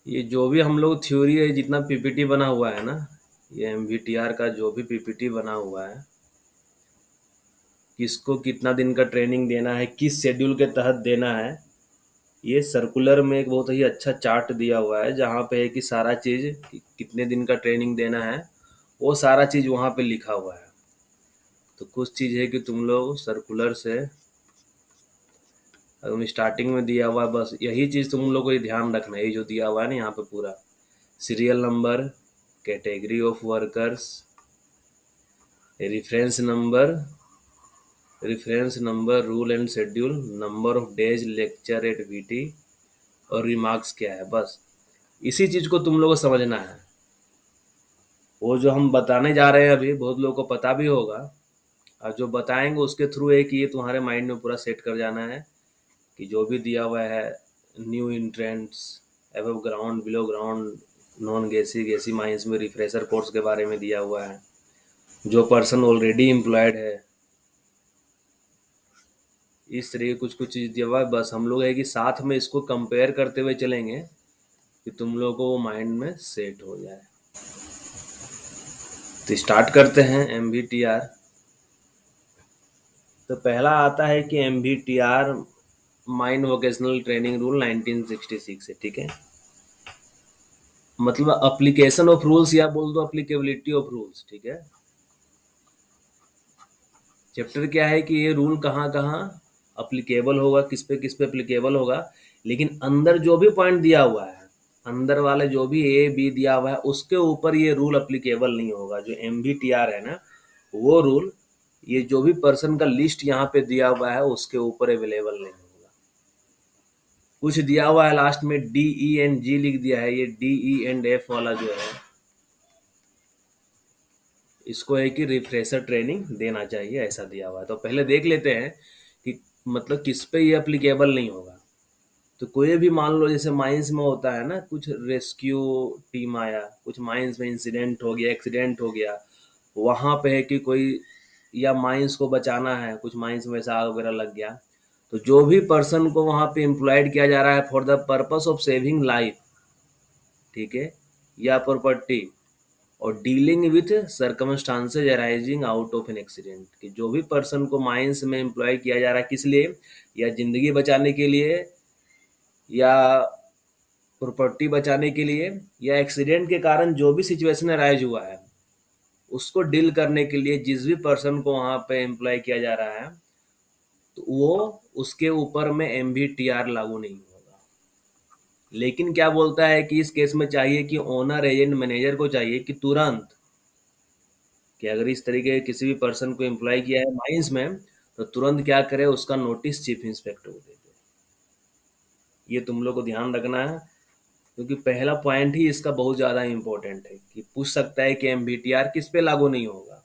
ये जो भी हम लोग थ्योरी है, जितना पीपीटी बना हुआ है ना, ये एमवीटीआर का जो भी पीपीटी बना हुआ है, किसको कितना दिन का ट्रेनिंग देना है, किस शेड्यूल के तहत देना है, ये सर्कुलर में एक बहुत ही अच्छा चार्ट दिया हुआ है, जहाँ पे है कि सारा चीज़ कितने दिन का ट्रेनिंग देना है, वो सारा चीज़ वहाँ पे लिखा हुआ है। तो कुछ चीज़ है कि तुम लोग सर्कुलर से स्टार्टिंग में दिया हुआ है, बस यही चीज़ तुम लोग को ये ध्यान रखना है। ये जो दिया हुआ है ना यहाँ पे पूरा serial number, category of workers, reference number, rule and schedule, number of days lecture at VT, और रिमार्क्स क्या है, बस इसी चीज़ को तुम लोग को समझना है। वो जो हम बताने जा रहे हैं अभी, बहुत लोगों को पता भी होगा, और जो बताएंगे उसके थ्रू है कि ये तुम्हारे माइंड में पूरा सेट कर जाना है कि जो भी दिया हुआ है, new entrants, above ground, below ground, non gassy, gassy mines में रिफ्रेशर कोर्स के बारे में दिया हुआ है, जो पर्सन ऑलरेडी एम्प्लॉयड है, इस तरह की कुछ कुछ चीज़ दिया हुआ है। बस हम लोग है कि साथ में इसको कंपेयर करते हुए चलेंगे कि तुम लोगों को वो माइंड में सेट हो जाए। तो स्टार्ट करते हैं एमवीटीआर। तो पहला आता है कि एमवीटीआर माइंड वोकेशनल ट्रेनिंग रूल 1966 है, ठीक है। मतलब अप्लीकेशन ऑफ रूल्स, या बोल दो अप्लीकेबिलिटी ऑफ रूल्स, ठीक है। चैप्टर क्या है कि ये रूल कहाँ कहाँ अप्लीकेबल होगा, किस पे अप्लीकेबल होगा, लेकिन अंदर जो भी पॉइंट दिया हुआ है, अंदर वाले जो भी ए बी दिया हुआ है, उसके ऊपर ये रूल अप्लीकेबल नहीं होगा। जो एमवीटीआर है ना, वो रूल ये जो भी पर्सन का लिस्ट यहाँ पे दिया हुआ है उसके ऊपर अवेलेबल नहीं होगा। कुछ दिया हुआ है लास्ट में डी ई एंड जी लिख दिया है, ये डी ई एंड एफ वाला जो है, इसको है कि रिफ्रेशर ट्रेनिंग देना चाहिए, ऐसा दिया हुआ है। तो पहले देख लेते हैं कि मतलब किस पे ये अप्लीकेबल नहीं होगा। तो कोई भी मान लो जैसे माइंस में होता है ना, कुछ रेस्क्यू टीम आया, कुछ माइंस में इंसिडेंट हो गया, एक्सीडेंट हो गया, वहाँ पे है कि कोई, या माइंस को बचाना है, कुछ माइंस में ऐसा आग वगैरह लग गया, तो जो भी पर्सन को वहाँ पे एम्प्लॉयड किया जा रहा है for the purpose of saving life, ठीक है, या प्रॉपर्टी, और dealing with circumstances arising out of an accident, कि जो भी पर्सन को माइंस में एम्प्लॉय किया जा रहा है, किस लिए, या जिंदगी बचाने के लिए, या प्रॉपर्टी बचाने के लिए, या एक्सीडेंट के कारण जो भी सिचुएशन अराइज हुआ है उसको डील करने के लिए जिस भी पर्सन को वहाँ पे एम्प्लॉय किया जा रहा है, तो वो उसके ऊपर में एमवीटीआर लागू नहीं होगा। लेकिन क्या बोलता है कि इस केस में चाहिए कि ओनर, एजेंट, मैनेजर को चाहिए कि तुरंत, कि अगर इस तरीके के किसी भी पर्सन को एम्प्लॉय किया है माइंस में, तो तुरंत क्या करे, उसका नोटिस चीफ इंस्पेक्टर को दे दे। ये तुम लोग को ध्यान रखना है, क्योंकि पहला पॉइंट ही इसका बहुत ज़्यादा इंपॉर्टेंट है कि पूछ सकता है कि एमवीटीआर किस पे लागू नहीं होगा।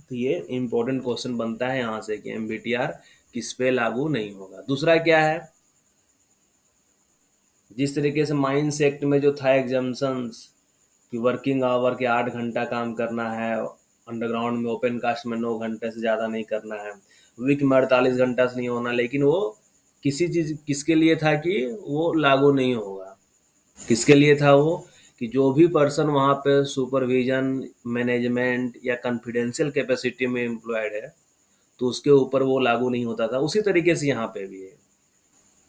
तो ये इंपॉर्टेंट क्वेश्चन बनता है यहाँ से कि एमवीटीआर किस पे लागू नहीं होगा। दूसरा क्या है, जिस तरीके से माइंस एक्ट में जो था एग्जाम्पशंस कि वर्किंग आवर के 8 घंटा काम करना है, अंडरग्राउंड में ओपन कास्ट में 9 घंटे से ज़्यादा नहीं करना है, वीक में 48 घंटा से नहीं होना, लेकिन वो किसी चीज़ किसके लिए था कि वो लागू नहीं होगा। किसके लिए था वो, कि जो भी पर्सन वहाँ पे सुपरविजन, मैनेजमेंट या कॉन्फिडेंशियल कैपेसिटी में एम्प्लॉयड है, तो उसके ऊपर वो लागू नहीं होता था। उसी तरीके से यहाँ पे भी है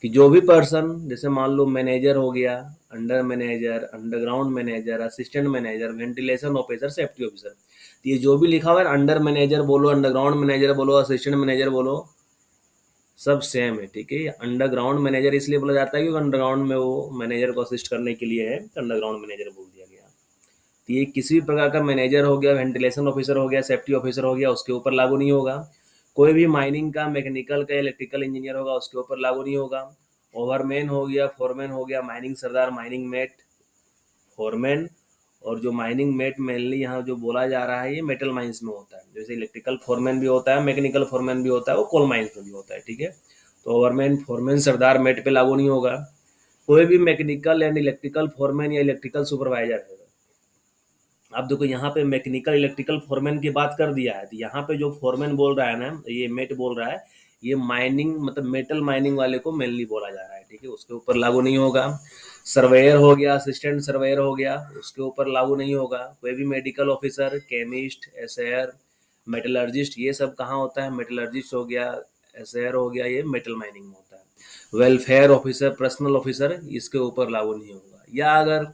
कि जो भी पर्सन, जैसे मान लो मैनेजर हो गया, under manager, underground manager, assistant manager, ventilation officer, safety officer, तो ये जो भी लिखा हुआ है, अंडर मैनेजर बोलो, अंडरग्राउंड मैनेजर बोलो, असिस्टेंट मैनेजर बोलो, सब सेम है, ठीक है। अंडरग्राउंड मैनेजर इसलिए बोला जाता है क्योंकि अंडरग्राउंड में वो मैनेजर को असिस्ट करने के लिए है, तो अंडरग्राउंड मैनेजर बोल दिया गया। तो ये किसी भी प्रकार का मैनेजर हो गया, वेंटिलेशन ऑफिसर हो गया, सेफ्टी ऑफिसर हो गया, उसके ऊपर लागू नहीं होगा। कोई भी माइनिंग का, मैकेनिकल का, इलेक्ट्रिकल इंजीनियर होगा, उसके ऊपर लागू नहीं होगा। ओवरमैन हो गया, फोरमैन हो गया, माइनिंग सरदार, माइनिंग मेट, फोरमैन, और जो माइनिंग मेट मेनली यहाँ जो बोला जा रहा है ये मेटल माइंस में होता है। जैसे इलेक्ट्रिकल फोरमैन भी होता है, मैकेनिकल फोरमैन भी होता है, वो कोल माइंस में भी होता है, ठीक है। तो ओवरमैन, फोरमैन, सरदार मेट पे लागू नहीं होगा। कोई भी मैकेनिकल एंड इलेक्ट्रिकल फोरमैन या इलेक्ट्रिकल सुपरवाइजर है। अब देखो यहाँ पे मैकेनिकल इलेक्ट्रिकल फोरमैन की बात कर दिया है, तो यहाँ पे जो फोरमैन बोल रहा है ना, ये मेट बोल रहा है, ये माइनिंग मतलब मेटल माइनिंग वाले को मेनली बोला जा रहा है, ठीक है, उसके ऊपर लागू नहीं होगा। सर्वेयर हो गया, असिस्टेंट सर्वेयर हो गया, उसके ऊपर लागू नहीं होगा। कोई भी मेडिकल ऑफिसर, केमिस्ट, एसएयर, मेटलर्जिस्ट, ये सब कहाँ होता है? मेटलर्जिस्ट हो गया, एसएयर हो गया, ये मेटल माइनिंग में होता है। वेलफेयर ऑफिसर, पर्सनल ऑफिसर, इसके ऊपर लागू नहीं होगा। या अगर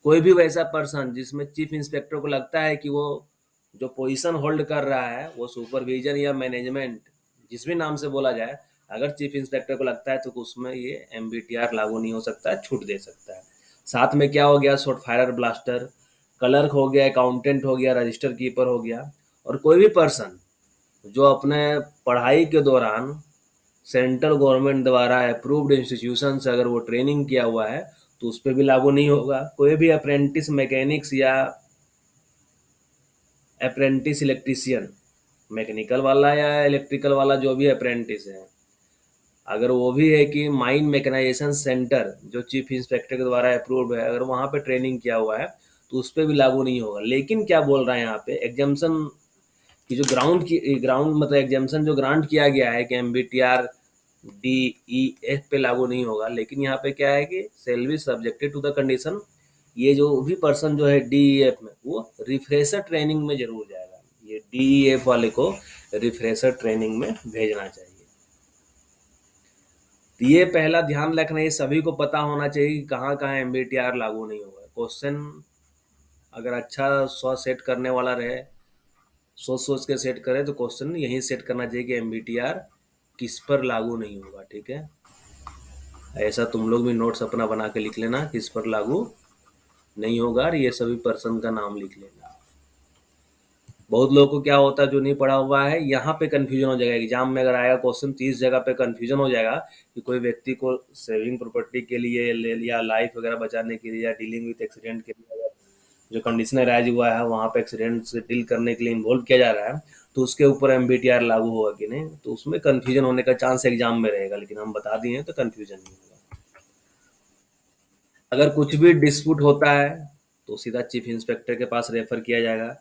कोई भी वैसा पर्सन जिसमें चीफ इंस्पेक्टर को लगता है कि वो जो पोजीशन होल्ड कर रहा है वो सुपरविजन या मैनेजमेंट, जिस भी नाम से बोला जाए, अगर चीफ इंस्पेक्टर को लगता है तो उसमें ये एमबीटीआर लागू नहीं हो सकता है, छूट दे सकता है। साथ में क्या हो गया? शॉट फायर ब्लास्टर, क्लर्क हो गया, अकाउंटेंट हो गया, रजिस्टर कीपर हो गया। और कोई भी पर्सन जो अपने पढ़ाई के दौरान सेंट्रल गवर्नमेंट द्वारा अप्रूव्ड इंस्टीट्यूशन से अगर वो ट्रेनिंग किया हुआ है तो उस पर भी लागू नहीं होगा। कोई भी अप्रेंटिस मैकेनिक्स या अप्रेंटिस इलेक्ट्रीशियन, मैकेनिकल वाला या इलेक्ट्रिकल वाला जो भी अप्रेंटिस है, अगर वो भी है कि माइन मैकेनाइजेशन सेंटर जो चीफ इंस्पेक्टर के द्वारा अप्रूव्ड है, अगर वहाँ पे ट्रेनिंग किया हुआ है तो उस पर भी लागू नहीं होगा। लेकिन क्या बोल रहे हैं यहाँ पे, एग्जाम्सन की जो ग्राउंड मतलब एग्जाम्सन जो ग्रांट किया गया है कि एमबीटीआर डी ई एफ पे लागू नहीं होगा, लेकिन यहाँ पे क्या है कि sale be subjected to the condition. ये जो भी पर्सन जो है डी ई एफ में, वो रिफ्रेशर ट्रेनिंग में जरूर जाएगा। ये डी ई एफ वाले को रिफ्रेशर ट्रेनिंग में भेजना चाहिए। तो ये पहला ध्यान रखना, ये सभी को पता होना चाहिए कि कहाँ कहाँ एमबीटीआर लागू नहीं होगा। क्वेश्चन अगर अच्छा सोच सेट करने वाला रहे, सोच सोच के सेट करे, तो क्वेश्चन यही सेट करना चाहिए कि एमबीटीआर किस पर लागू नहीं होगा। ठीक है, ऐसा तुम लोग भी नोट्स अपना बना के लिख लेना, किस पर लागू नहीं होगा, और ये सभी पर्सन का नाम लिख लेना। बहुत लोगों को क्या होता है, जो नहीं पढ़ा हुआ है, यहाँ पे कंफ्यूजन हो जाएगा। एग्जाम में अगर आएगा क्वेश्चन 30 जगह पे कंफ्यूजन हो जाएगा कि कोई व्यक्ति को सेविंग प्रॉपर्टी के लिए ले लिया, लाइफ वगैरह बचाने के लिए, या डीलिंग विथ एक्सीडेंट के लिए, अगर जो कंडीशनर राइज हुआ है वहाँ पे एक्सीडेंट से डील करने के लिए इन्वॉल्व किया जा रहा है, तो उसके ऊपर एमबीटीआर लागू होगा कि नहीं, तो उसमें कंफ्यूजन होने का चांस एग्जाम में रहेगा। लेकिन हम बता दिए हैं तो कंफ्यूजन नहीं होगा। अगर कुछ भी डिस्प्यूट होता है तो सीधा चीफ इंस्पेक्टर के पास रेफर किया जाएगा।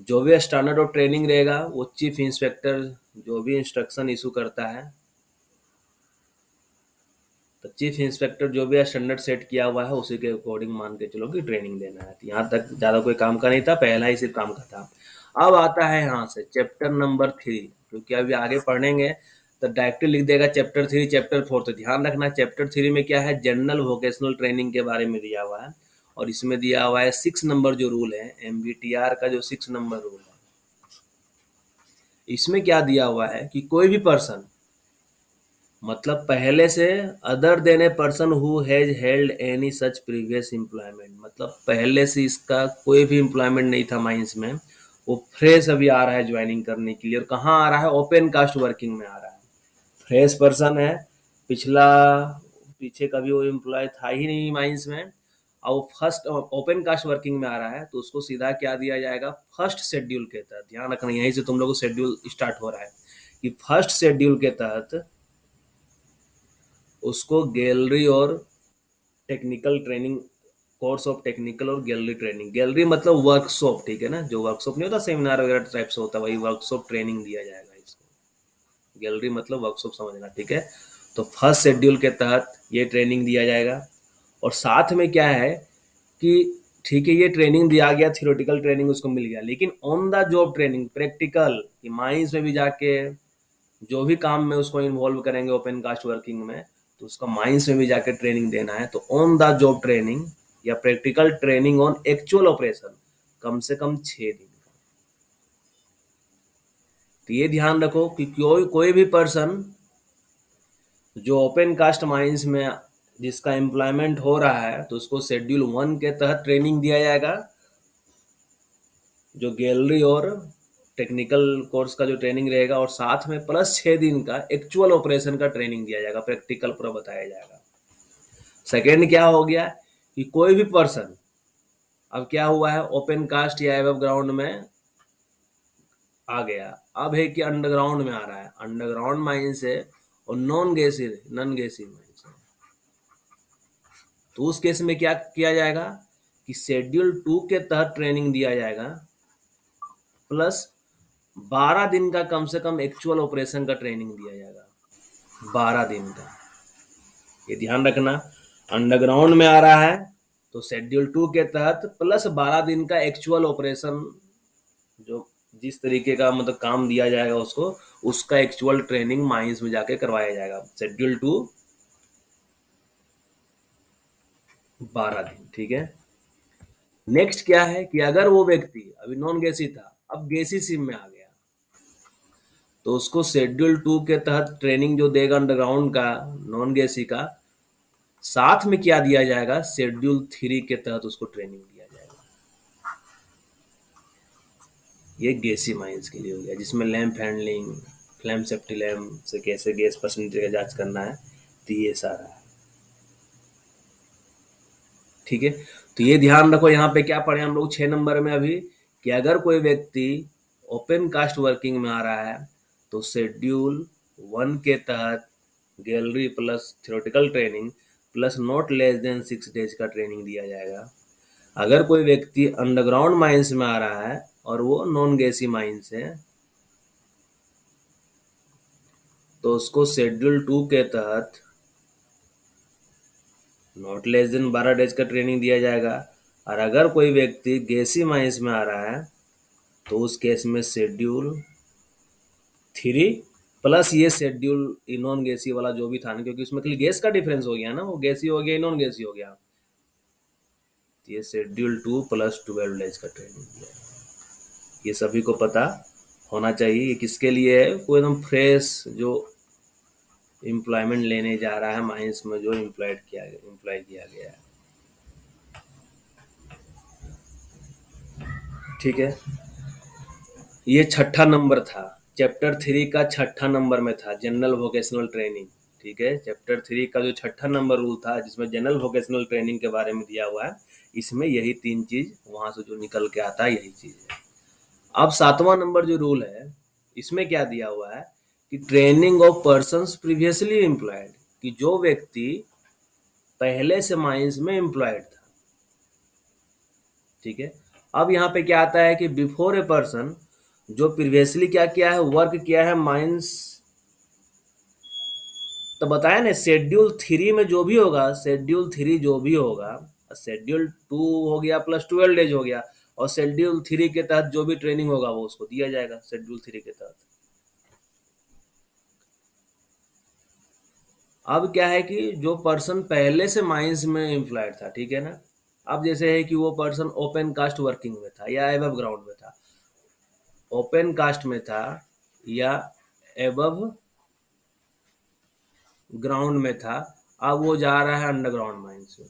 जो भी स्टैंडर्ड ऑफ ट्रेनिंग रहेगा वो चीफ इंस्पेक्टर जो भी इंस्ट्रक्शन इशू करता है, तो चीफ इंस्पेक्टर जो भी स्टैंडर्ड सेट किया हुआ है उसी के अकॉर्डिंग मान के चलो कि ट्रेनिंग देना है। तो यहाँ तक ज़्यादा कोई काम का नहीं था, पहला ही सिर्फ काम का था। अब आता है यहाँ से चैप्टर नंबर 3, क्योंकि अभी आगे पढ़ेंगे तो डायरेक्टली लिख देगा चैप्टर 3, चैप्टर 4। तो ध्यान रखना, चैप्टर 3 में क्या है, जनरल वोकेशनल ट्रेनिंग के बारे में दिया हुआ है। और इसमें दिया हुआ है 6 नंबर जो रूल है, एमबीटीआर का जो 6 नंबर रूल है, इसमें क्या दिया हुआ है कि कोई भी पर्सन, मतलब पहले से, other than a person who has held any such previous employment, मतलब पहले से इसका कोई भी एम्प्लॉयमेंट नहीं था माइंस में, वो फ्रेश अभी आ रहा है ज्वाइनिंग करने के लिए। और कहाँ आ रहा है? ओपन कास्ट वर्किंग में आ रहा है। फ्रेश पर्सन है, पिछला पीछे कभी वो एम्प्लॉय था ही नहीं माइंस में, और वो फर्स्ट ओपन कास्ट वर्किंग में आ रहा है, तो उसको सीधा क्या दिया जाएगा? फर्स्ट शेड्यूल के तहत। ध्यान रखना, यहीं से तुम लोगों को शेड्यूल स्टार्ट हो रहा है कि फर्स्ट शेड्यूल के तहत उसको गैलरी और technical training, course of technical और गैलरी ट्रेनिंग। गैलरी मतलब वर्कशॉप, ठीक है ना, जो वर्कशॉप नहीं होता सेमिनार वगैरह टाइप से होता है, वही वर्कशॉप ट्रेनिंग दिया जाएगा इसको। गैलरी मतलब वर्कशॉप, समझना, ठीक है। तो फर्स्ट शेड्यूल के तहत ये ट्रेनिंग दिया जाएगा। और साथ में क्या है कि ठीक है, ये ट्रेनिंग दिया गया, थियोरेटिकल ट्रेनिंग उसको मिल गया, लेकिन on the job training, practical, mines में भी जाके जो भी काम में उसको इन्वॉल्व करेंगे ओपन कास्ट वर्किंग में, तो उसका माइंस में भी जाकर ट्रेनिंग देना है। तो ऑन द जॉब ट्रेनिंग या practical training on actual operation कम से कम 6 दिन का। तो ये ध्यान रखो कि कोई भी पर्सन जो ओपन कास्ट माइंस में जिसका एम्प्लॉयमेंट हो रहा है, तो उसको शेड्यूल 1 के तहत ट्रेनिंग दिया जाएगा, जो गैलरी और टेक्निकल कोर्स का जो ट्रेनिंग रहेगा, और साथ में प्लस 6 दिन का एक्चुअल ऑपरेशन का ट्रेनिंग दिया जाएगा, प्रैक्टिकल पूरा बताया जाएगा। सेकेंड क्या हो गया कि कोई भी पर्सन, अब क्या हुआ है, ओपन कास्ट या एबव ग्राउंड में आ गया, अब है कि अंडरग्राउंड में आ रहा है। अंडरग्राउंड माइन से और नॉन गैसीय माइन से, तो उस केस में क्या किया जाएगा कि शेड्यूल 2 के तहत ट्रेनिंग दिया जाएगा, प्लस 12 दिन का कम से कम एक्चुअल ऑपरेशन का ट्रेनिंग दिया जाएगा, 12 दिन का। ये ध्यान रखना। अंडरग्राउंड में आ रहा है तो शेड्यूल 2 के तहत प्लस 12 दिन का एक्चुअल ऑपरेशन, जो जिस तरीके का मतलब काम दिया जाएगा उसको, उसका एक्चुअल ट्रेनिंग माइंस में जाके करवाया जाएगा। शेड्यूल 2 12 दिन, ठीक है। नेक्स्ट क्या है कि अगर वो व्यक्ति अभी नॉन गैसी था, अब गैसी सिम में आ गया, तो उसको शेड्यूल 2 के तहत ट्रेनिंग जो देगा अंडरग्राउंड का, नॉन गैसी का, साथ में क्या दिया जाएगा, शेड्यूल 3 के तहत उसको ट्रेनिंग दिया जाएगा। ये गैसी माइंस के लिए हो गया, जिसमें lamp handling, flame safety lamp से कैसे गैस परसेंटेज का जांच करना है, तो ये सारा है, ठीक है। तो ये ध्यान रखो, यहाँ पे क्या पढ़े हम लोग 6 नंबर में अभी, कि अगर कोई व्यक्ति ओपन कास्ट वर्किंग में आ रहा है तो शेड्यूल 1 के तहत gallery plus theoretical training plus not less than 6 days का ट्रेनिंग दिया जाएगा। अगर कोई व्यक्ति अंडरग्राउंड माइंस में आ रहा है और वो नॉन गैसी माइंस है, तो उसको शेड्यूल 2 के तहत नॉट लेस देन 12 डेज का ट्रेनिंग दिया जाएगा। और अगर कोई व्यक्ति गैसी माइंस में आ रहा है तो उस केस में शेड्यूल 3 प्लस ये शेड्यूल नॉन गैसी वाला जो भी था ना, क्योंकि उसमें खाली गैस का डिफरेंस हो गया ना, वो गैसी हो गया नॉन गैसी हो गया, तो ये शेड्यूल 2 प्लस 12 डेज का ट्रेनिंग दिया है। ये सभी को पता होना चाहिए। ये किसके लिए है, कोई एकदम फ्रेश जो एम्प्लॉयमेंट लेने जा रहा है माइंस में, जो एम्प्लॉय किया गया है, ठीक है। ये 6 नंबर था, चैप्टर 3 का 6 नंबर में था, जनरल वोकेशनल ट्रेनिंग, ठीक है। चैप्टर 3 का जो 6 नंबर रूल था, जिसमें जनरल वोकेशनल ट्रेनिंग के बारे में दिया हुआ है, इसमें यही 3 चीज वहां से जो निकल के आता है, यही चीज है। अब 7वां नंबर जो रूल है, इसमें क्या दिया हुआ है कि training of persons previously employed, कि जो व्यक्ति पहले से माइंस में एम्प्लॉयड था, ठीक है। अब यहाँ पे क्या आता है कि बिफोर ए पर्सन, जो प्रीवियसली क्या किया है, वर्क किया है माइंस, तो बताया ना शेड्यूल 3 में जो भी होगा, शेड्यूल 3 जो भी होगा, शेड्यूल 2 हो गया प्लस 12 डेज हो गया, और शेड्यूल 3 के तहत जो भी ट्रेनिंग होगा वो उसको दिया जाएगा शेड्यूल 3 के तहत। अब क्या है कि जो पर्सन पहले से माइंस में एम्प्लॉयड था, ठीक है ना, अब जैसे है कि वो पर्सन ओपन कास्ट वर्किंग में था या एबव ग्राउंड में था, ओपन कास्ट में था या एबव ग्राउंड में था, अब वो जा रहा है अंडरग्राउंड माइंस में,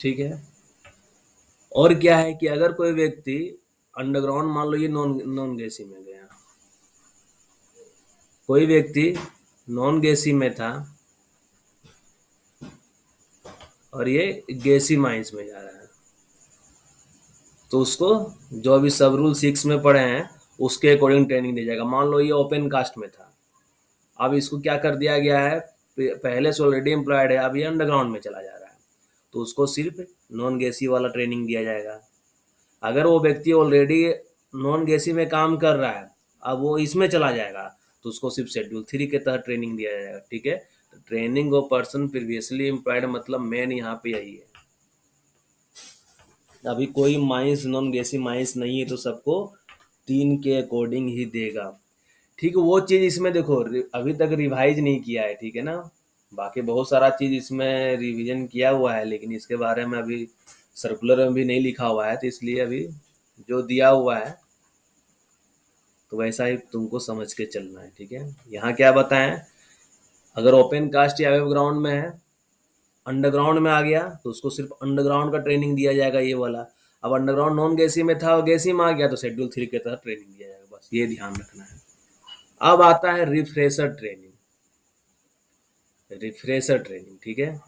ठीक है। और क्या है कि अगर कोई व्यक्ति अंडरग्राउंड, मान लो ये नॉन नॉन गैसी में गया, कोई व्यक्ति नॉन गैसी में था और ये गैसी माइंस में जा रहा है, तो उसको जो अभी सब रूल 6 में पढ़े हैं उसके अकॉर्डिंग ट्रेनिंग दी जाएगा। मान लो ये ओपन कास्ट में था, अब इसको क्या कर दिया गया है, पहले से ऑलरेडी एम्प्लॉयड है, अब ये अंडरग्राउंड में चला जा रहा है, तो उसको सिर्फ नॉन गैसी वाला ट्रेनिंग दिया जाएगा। अगर वो व्यक्ति ऑलरेडी नॉन गैसी में काम कर रहा है, अब वो इसमें चला जाएगा, तो उसको सिर्फ शेड्यूल 3 के तहत ट्रेनिंग दिया जाएगा, ठीक है। तो training of person previously employed मतलब मेन यहाँ पे यही है। अभी कोई माइंस नॉन गैसी माइंस नहीं है, तो सबको 3 के अकॉर्डिंग ही देगा, ठीक है। वो चीज़ इसमें देखो अभी तक रिवाइज नहीं किया है, ठीक है ना, बाकी बहुत सारा चीज़ इसमें रिवीजन किया हुआ है, लेकिन इसके बारे में अभी सर्कुलर में भी नहीं लिखा हुआ है, तो इसलिए अभी जो दिया हुआ है तो वैसा ही तुमको समझ के चलना है, ठीक है। यहाँ क्या बताएं, अगर ओपन कास्ट या वेब ग्राउंड में है, अंडरग्राउंड में आ गया तो उसको सिर्फ अंडरग्राउंड का ट्रेनिंग दिया जाएगा, ये वाला। अब अंडरग्राउंड नॉन गैसी में था और गैसी में आ गया तो शेड्यूल 3 के तहत ट्रेनिंग दिया जाएगा, बस ये ध्यान रखना है। अब आता है रिफ्रेशर ट्रेनिंग, रिफ्रेशर ट्रेनिंग, ठीक है।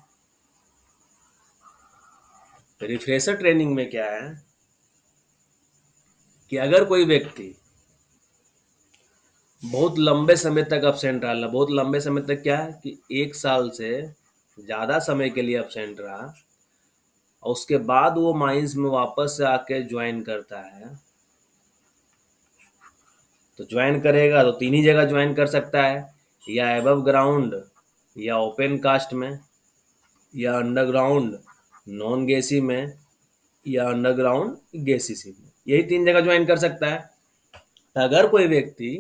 रिफ्रेशर ट्रेनिंग में क्या है कि अगर कोई व्यक्ति बहुत लंबे समय तक अब्सेंट रहा, बहुत लंबे समय तक क्या है कि 1 साल से ज़्यादा समय के लिए अब्सेंट रहा, और उसके बाद वो माइंस में वापस से आके ज्वाइन करता है, तो ज्वाइन करेगा तो तीन ही जगह ज्वाइन कर सकता है, या एबव ग्राउंड, या ओपन कास्ट में, या अंडरग्राउंड नॉन गैसी में, या अंडरग्राउंड गैसीसी में। यही तीन जगह ज्वाइन कर सकता है। तो अगर कोई व्यक्ति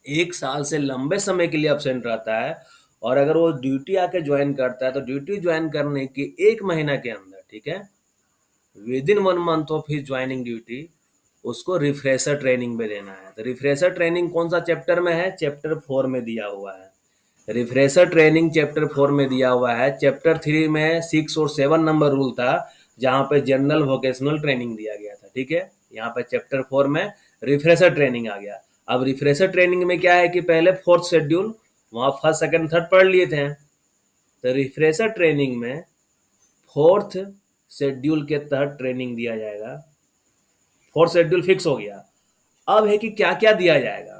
1 साल से लंबे समय के लिए अब्सेंट रहता है और अगर वो ड्यूटी आके ज्वाइन करता है, तो ड्यूटी ज्वाइन करने के 1 महीना के अंदर, ठीक है, with in 1 month of his joining duty, उसको रिफ्रेशर ट्रेनिंग में देना है। तो रिफ्रेशर ट्रेनिंग कौन सा चैप्टर में है? चैप्टर 4 में दिया हुआ है। रिफ्रेशर ट्रेनिंग चैप्टर 4 में दिया हुआ है। चैप्टर 3 में 6 और 7 नंबर रूल था, जहाँ पे जनरल वोकेशनल ट्रेनिंग दिया गया था, ठीक है। यहाँ पे चैप्टर 4 में रिफ्रेशर ट्रेनिंग आ गया। अब रिफ्रेशर ट्रेनिंग में क्या है कि पहले फोर्थ शेड्यूल वहाँ फर्स्ट सेकंड थर्ड पढ़ लिए थे, तो रिफ्रेशर ट्रेनिंग में फोर्थ शेड्यूल के तहत ट्रेनिंग दिया जाएगा। फोर्थ शेड्यूल फिक्स हो गया। अब है कि क्या क्या दिया जाएगा।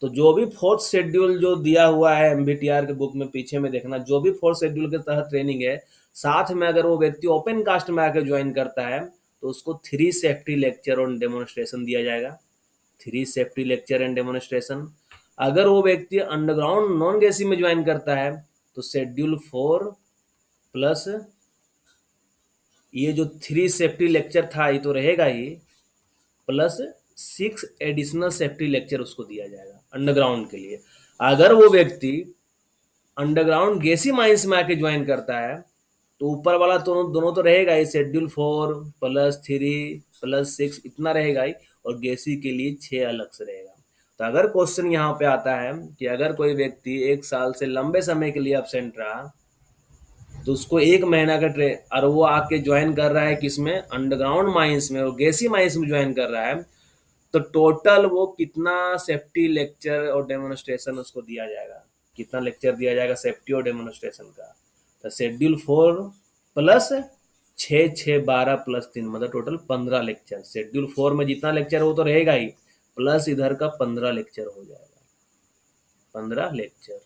तो जो भी फोर्थ शेड्यूल जो दिया हुआ है एमबीटीआर के बुक में पीछे में देखना, जो भी फोर्थ शेड्यूल के तहत ट्रेनिंग है, साथ में अगर वो व्यक्ति ओपन कास्ट में आकर ज्वाइन करता है तो उसको 3 सेफ्टी लेक्चर और डेमोन्स्ट्रेशन दिया जाएगा। 3 सेफ्टी लेक्चर एंड डेमोन्स्ट्रेशन। अगर वो व्यक्ति अंडरग्राउंड नॉन गैसी में ज्वाइन करता है तो शेड्यूल 4 प्लस ये जो 3 सेफ्टी लेक्चर था ये तो रहेगा ही, प्लस 6 एडिशनल सेफ्टी लेक्चर उसको दिया जाएगा अंडरग्राउंड के लिए। अगर वो व्यक्ति अंडरग्राउंड गैसी माइंस में आके ज्वाइन करता है तो ऊपर वाला तो दोनों तो रहेगा ही, शेड्यूल 4 प्लस 3 प्लस 6 इतना रहेगा ही, और गैसी के लिए 6 अलग से रहेगा। तो अगर क्वेश्चन यहाँ पे आता है कि अगर कोई व्यक्ति 1 साल से लंबे समय के लिए अब्सेंट रहा तो उसको 1 महीना का और वो आके ज्वाइन कर रहा है किसमें? अंडरग्राउंड माइंस में, और गैसी माइंस में ज्वाइन कर रहा है, तो टोटल वो कितना सेफ्टी लेक्चर और डेमोन्स्ट्रेशन उसको दिया जाएगा? कितना लेक्चर दिया जाएगा सेफ्टी और डेमोन्स्ट्रेशन का? तो शेड्यूल 4 प्लस 6 6 12 प्लस 3 मतलब टोटल 15 लेक्चर। शेड्यूल 4 में जितना लेक्चर है वो तो रहेगा ही, प्लस इधर का 15 लेक्चर हो जाएगा। 15 लेक्चर।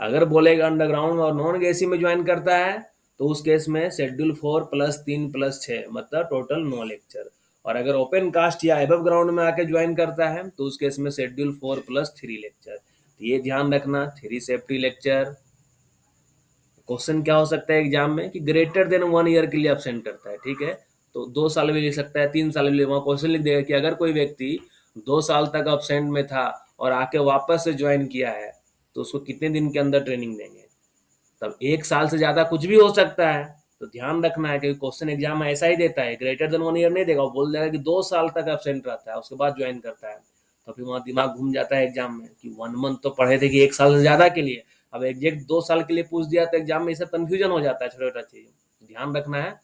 अगर बोलेगा अंडरग्राउंड और नॉन गैसी में ज्वाइन करता है तो उस केस में शेड्यूल 4 प्लस 3 प्लस 6 मतलब टोटल 9 लेक्चर। और अगर ओपन कास्ट या एबव ग्राउंड में आके ज्वाइन करता है तो उस केस में शेड्यूल 4 प्लस 3 लेक्चर। तो ये ध्यान रखना, 3 सेफ्टी लेक्चर। क्वेश्चन क्या हो सकता है एग्जाम में कि ग्रेटर देन 1 ईयर के लिए अब्सेंट करता है, ठीक है, तो 2 साल भी लिख सकता है, 3 साल भी लिख, वहाँ क्वेश्चन लिख देगा कि अगर कोई व्यक्ति 2 साल तक अब्सेंट में था और आके वापस से ज्वाइन किया है तो उसको कितने दिन के अंदर ट्रेनिंग देंगे। तब 1 साल से ज्यादा कुछ भी हो सकता है, तो ध्यान रखना है कि क्वेश्चन एग्जाम में ऐसा ही देता है, ग्रेटर देन 1 ईयर नहीं देगा, वो बोल देगा कि 2 साल तक एब्सेंट रहता है उसके बाद ज्वाइन करता है। तो फिर वहाँ दिमाग घूम जाता है एग्जाम में कि 1 मंथ तो पढ़े थे कि 1 साल से ज्यादा के लिए, अब एग्जैक्ट 2 साल के लिए पूछ दिया तो एग्जाम में ये सब कंफ्यूजन हो जाता है छोटा छोटा चीज। ध्यान रखना है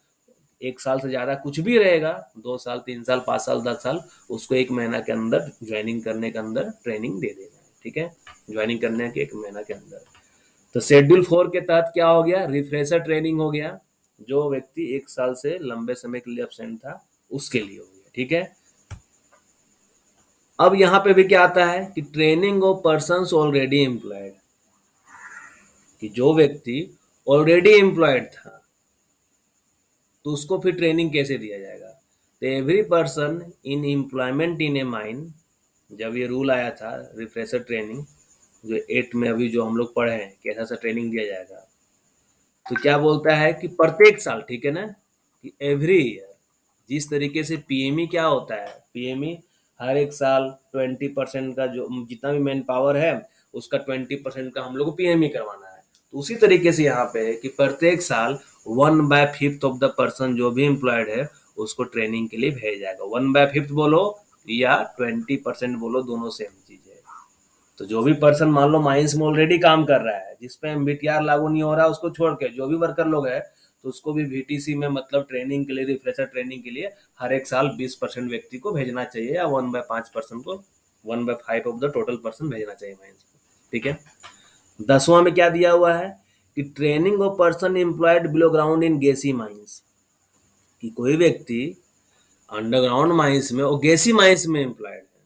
1 साल से ज्यादा कुछ भी रहेगा, 2 साल 3 साल 5 साल 10 साल, उसको 1 महीना के अंदर ज्वाइनिंग करने के अंदर ट्रेनिंग दे देना है, ठीक है, ज्वाइनिंग करने के 1 महीना के अंदर। तो शेड्यूल 4 के तहत क्या हो गया? रिफ्रेशर ट्रेनिंग हो गया, जो व्यक्ति 1 साल से लंबे समय के लिए अब्सेंट था उसके लिए हो गया, ठीक है। अब यहाँ पे भी क्या आता है कि training of persons already employed, कि जो व्यक्ति ऑलरेडी एम्प्लॉयड था तो उसको फिर ट्रेनिंग कैसे दिया जाएगा? तो every person in employment in A mine, जब ये रूल आया था रिफ्रेशर ट्रेनिंग जो 8 में अभी जो हम लोग पढ़े हैं कि ऐसा ट्रेनिंग दिया जाएगा, तो क्या बोलता है कि प्रत्येक साल, ठीक है ना, कि एवरी ईयर, जिस तरीके से पीएमई क्या होता है, पीएमई हर एक साल 20% का जो जितना भी मैन पावर है उसका 20% का हम लोग को पीएमई करवाना है, तो उसी तरीके से यहाँ पे है कि प्रत्येक साल 1/5 ऑफ द पर्सन जो भी एम्प्लॉयड है उसको ट्रेनिंग के लिए भेजा जाएगा। 1/5 बोलो या 20% बोलो, दोनों सेम चीज है। तो जो भी पर्सन मान लो माइंस में ऑलरेडी काम कर रहा है, जिसपे एमबीटीआर लागू नहीं हो रहा है, उसको छोड़ के जो भी वर्कर लोग है तो उसको भी वीटीसी में मतलब ट्रेनिंग के लिए, रिफ्रेशर ट्रेनिंग के लिए हर एक साल 20% व्यक्ति को भेजना चाहिए, या 1/5% को, 1/5 ऑफ द टोटल पर्सन भेजना चाहिए माइंस को, ठीक है। 10वां में क्या दिया हुआ है कि training of person employed below ground in gassy mines, कि कोई व्यक्ति अंडरग्राउंड माइंस में और गैसी माइंस में एम्प्लॉयड है,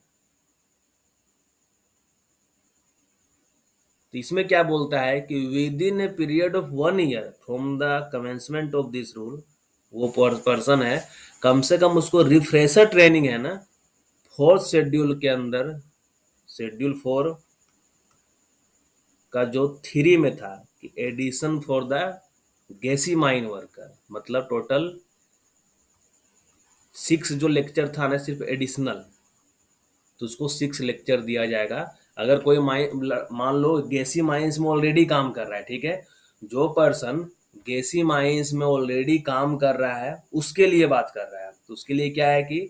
तो इसमें क्या बोलता है कि with in a period of 1 year from the commencement of this rule, वो पर्सन है, कम से कम उसको रिफ्रेशर ट्रेनिंग है ना, फोर्थ शेड्यूल के अंदर, शेड्यूल 4 का जो 3 में था कि addition for the gassy mine worker, मतलब टोटल 6 जो लेक्चर था ना सिर्फ एडिशनल, तो उसको 6 लेक्चर दिया जाएगा। अगर कोई मान लो गैसी माइंस में ऑलरेडी काम कर रहा है, ठीक है, जो पर्सन गैसी माइंस में ऑलरेडी काम कर रहा है उसके लिए बात कर रहा है, तो उसके लिए क्या है कि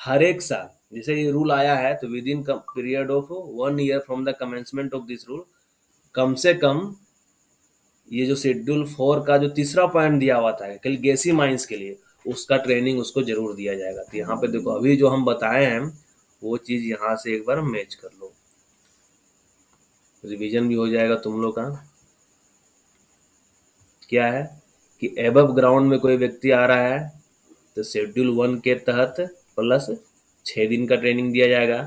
हर एक साल, जैसे ये रूल आया है तो within period of 1 year from the commencement of this rule, कम से कम ये जो शेड्यूल 4 का जो तीसरा पॉइंट दिया हुआ था कल गैसी माइंस के लिए, उसका ट्रेनिंग उसको जरूर दिया जाएगा। तो यहाँ पे देखो अभी जो हम बताए हैं वो चीज यहाँ से एक बार मैच कर लो, रिवीजन भी हो जाएगा तुम लोग का। क्या है कि एबव ग्राउंड में कोई व्यक्ति आ रहा है तो शेड्यूल 1 के तहत प्लस 6 दिन का ट्रेनिंग दिया जाएगा।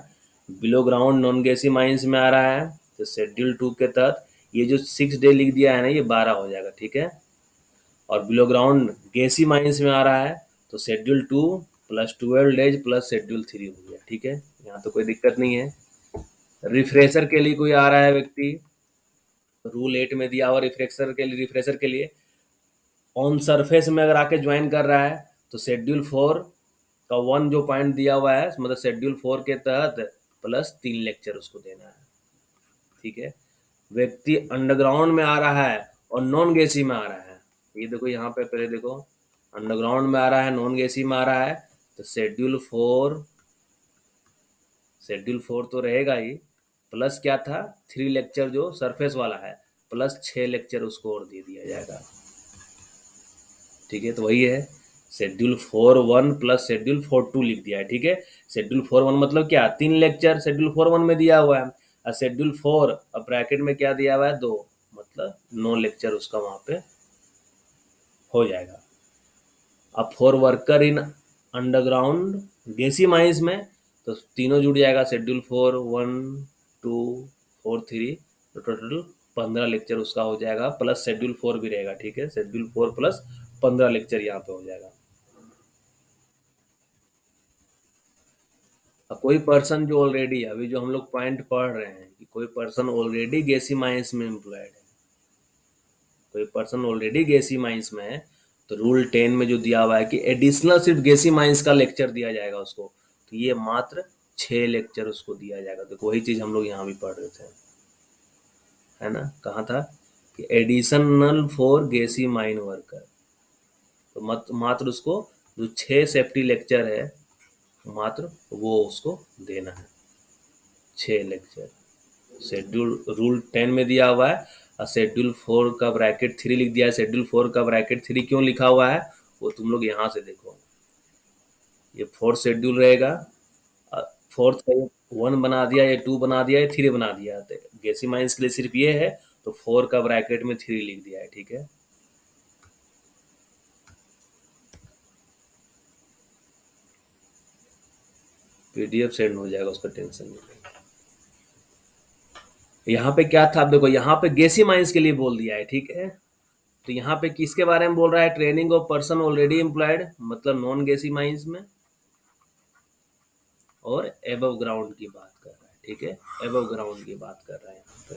बिलो ग्राउंड नॉन गैसी माइंस में आ रहा है तो शेड्यूल 2 के तहत ये जो 6 डे लिख दिया है ना ये 12 हो जाएगा, ठीक है। और बिलो ग्राउंड गैसी माइंस में आ रहा है तो schedule 2 plus 12 days plus schedule 3 हो गया, ठीक है, यहाँ तो कोई दिक्कत नहीं है। रिफ्रेशर के लिए कोई आ रहा है व्यक्ति, रूल 8 में दिया हुआ रिफ्रेशर के लिए ऑन सरफेस में अगर आके ज्वाइन कर रहा है तो शेड्यूल 4 का 1 जो पॉइंट दिया हुआ है मतलब शेड्यूल 4 के तहत प्लस 3 लेक्चर उसको देना है, ठीक है। व्यक्ति अंडरग्राउंड में आ रहा है और नॉन गैसी में आ रहा है, ये देखो यहाँ पे पहले देखो, अंडरग्राउंड में आ रहा है नॉन गैसी में आ रहा है तो शेड्यूल 4 तो रहेगा ही, प्लस क्या था 3 लेक्चर जो सरफेस वाला है, प्लस 6 लेक्चर उसको और दे दिया जाएगा, ठीक है। तो वही है शेड्यूल 4 1 प्लस शेड्यूल 4 2 लिख दिया है, ठीक है। शेड्यूल 4 1 मतलब क्या 3 लेक्चर शेड्यूल 4 1 में दिया हुआ है, और शेड्यूल 4 अब ब्रैकेट में क्या दिया हुआ है 2, मतलब 9 लेक्चर उसका वहां पे हो जाएगा। अब for worker in underground gassy mines में तो तीनों जुड़ जाएगा, शेड्यूल 4 1 2 4 3, तो टोटल 15 लेक्चर उसका हो जाएगा, प्लस शेड्यूल 4 भी रहेगा, ठीक है। शेड्यूल 4 प्लस 15 लेक्चर यहाँ पे हो जाएगा। अब कोई पर्सन जो ऑलरेडी अभी जो हम लोग पॉइंट पढ़ रहे हैं कि कोई पर्सन ऑलरेडी गैसी माइंस में एम्प्लॉयड है, कोई पर्सन ऑलरेडी गैसी माइंस में है तो रूल 10 में जो दिया हुआ है कि एडिशनल सिर्फ गैसी माइंस का लेक्चर दिया जाएगा उसको, तो ये मात्र 6 लेक्चर उसको दिया जाएगा। तो वही चीज हम लोग यहाँ भी पढ़ रहे थे, है ना, कहाँ था कि एडिशनल फॉर गैसी माइन वर्कर, तो मात्र उसको जो 6 सेफ्टी लेक्चर है मात्र वो उसको देना है, 6 लेक्चर शेड्यूल रूल 10 में दिया हुआ है। और शेड्यूल 4 का ब्रैकेट 3 लिख दिया है। शेड्यूल 4 का ब्रैकेट 3 क्यों लिखा हुआ है वो तुम लोग यहाँ से देखो, ये 4th शेड्यूल रहेगा, फोर्थ का ये 1 बना दिया, ये 2 बना दिया, ये 3 बना दिया, तो गैसी माइंस के लिए सिर्फ ये है तो 4 का ब्रैकेट में 3 लिख दिया है, ठीक है। पीडीएफ सेंड हो जाएगा, उसका टेंशन नहीं। यहाँ पे क्या था, आप देखो यहाँ पे गैसी माइंस के लिए बोल दिया है, ठीक है। तो यहाँ पे किसके बारे में बोल रहा है, training of person already employed मतलब नॉन गैसी माइंस में, और एबव ग्राउंड की बात कर रहा है, ठीक है, एबव ग्राउंड की बात कर रहा है यहाँ पे।